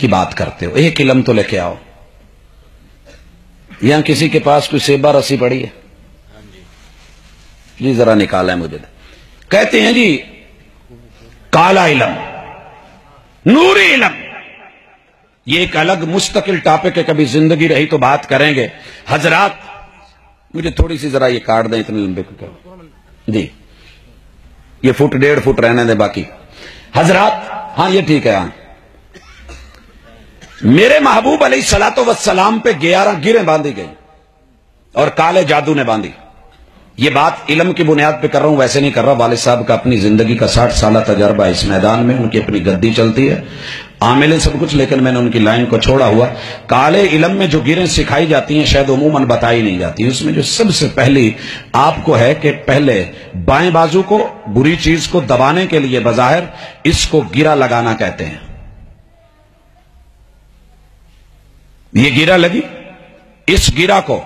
کی بات کرتے ہو؟ ایک علم تو لے کے آؤ. یہاں کسی کے پاس کوئی سیبہ رسی پڑی ہے؟ جی ذرا نکالا ہے مجھے. کہتے ہیں جی کالا علم، نوری علم، یہ ایک الگ مستقل ٹاپک ہے، کبھی زندگی رہی تو بات کریں گے. حضرات مجھے تھوڑی سی ذرا یہ کاٹ دیں، اتنے لمبے کو جی، یہ فٹ 1.5 فٹ رہنے دیں باقی. حضرات ہاں یہ ٹھیک ہے. ہاں میرے محبوب علیہ الصلوۃ والسلام پہ 11 گریں باندھی گئی اور کالے جادو نے باندھی. یہ بات علم کی بنیاد پہ کر رہا ہوں، ویسے نہیں کر رہا. والد صاحب کا اپنی زندگی کا 60 سالہ تجربہ اس میدان میں، ان کی اپنی گدی چلتی ہے، عامل ہے سب کچھ، لیکن میں نے ان کی لائن کو چھوڑا ہوا. کالے علم میں جو گریں سکھائی جاتی ہیں شاید عموماً بتائی نہیں جاتی. اس میں جو سب سے پہلی آپ کو ہے کہ پہلے بائیں بازو کو بری چیز کو دبانے کے لیے بظاہر اس کو گرا لگانا کہتے ہیں. یہ گرا لگی، اس گرا کو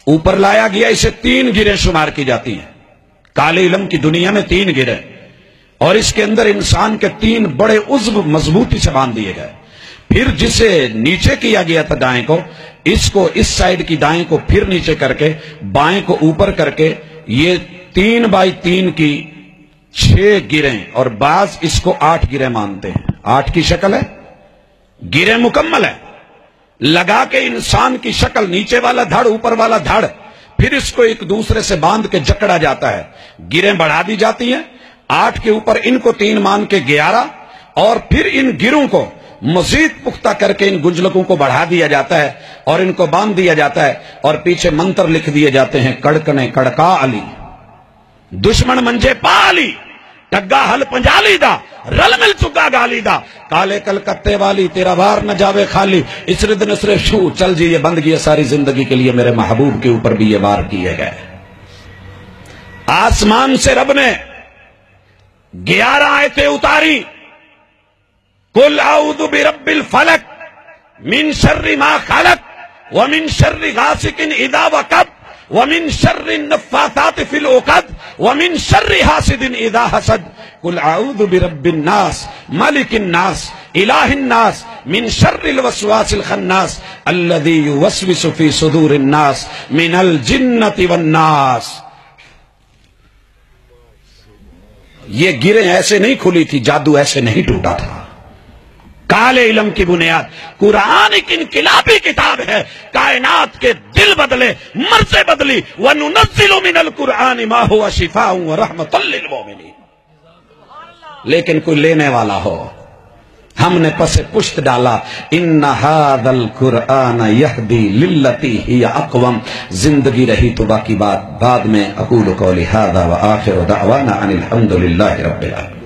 اوپر لایا گیا، اسے 3 گریں شمار کی جاتی ہیں. کالے علم کی دنیا میں 3 گریں، اور اس کے اندر انسان کے 3 بڑے عضو مضبوطی سے باندھ دیے گئے. پھر جسے نیچے کیا گیا تھا دائیں کو، اس کو اس سائیڈ کی دائیں کو پھر نیچے کر کے بائیں کو اوپر کر کے یہ 3 بائی 3 کی 6 گریں، اور بعض اس کو 8 گریں مانتے ہیں. 8 کی شکل ہے، گریں مکمل ہے. لگا کے انسان کی شکل، نیچے والا دھڑ اوپر والا دھڑ، پھر اس کو ایک دوسرے سے باندھ کے جکڑا جاتا ہے. گریں بڑھا دی جاتی ہیں، 8 کے اوپر ان کو 3 مان کے 11، اور پھر ان گروں کو مزید پختہ کر کے ان گنجلکوں کو بڑھا دیا جاتا ہے اور ان کو باندھ دیا جاتا ہے، اور پیچھے منتر لکھ دیے جاتے ہیں: کڑکنے کڑکا علی، دشمن منجے پا علی، ٹگا حل پنجالی دا، رل مل چکا گالی دا، کالے کلکتے والی تیرا بار نہ جاوے خالی، اس رد نصر شو. چل جی یہ بند گیا ساری زندگی کے لیے، میرے محبوب کے اوپر بھی یہ وار کیے گئے. آسمان سے رب نے 11 آیتیں اتاری. قل اعوذ برب الفلق من شر ما خلق ومن شر غاسق اذا وقب ومن شر النفاثات في العقد ومن شر حاسد اذا حسد. قل اعوذ برب الناس ملك الناس اله الناس من شر الوسواس الخناس الذي يوسوس في صدور الناس من الجنة والناس. یہ گریں ایسے نہیں کھلی تھی، جادو ایسے نہیں ٹوٹا تھا. کالے علم کی بنیاد. قرآن ایک انقلابی کتاب ہے، کائنات کے دل بدلے، مرضیں بدلی. وَنُنَزِّلُ مِنَ الْقُرْآنِ مَا هُوَ شِفَاءٌ وَرَحْمَةٌ لِّلْمُؤْمِنِينَ. لیکن کوئی لینے والا ہو. ہم نے پس پشت ڈالا ان ھذا القرآن یہدی للتی ہی اقوم. زندگی رہی تو باقی بات بعد میں. اقول قولی ھذا وآخر دعوانا ان الحمد للہ رب العالمین.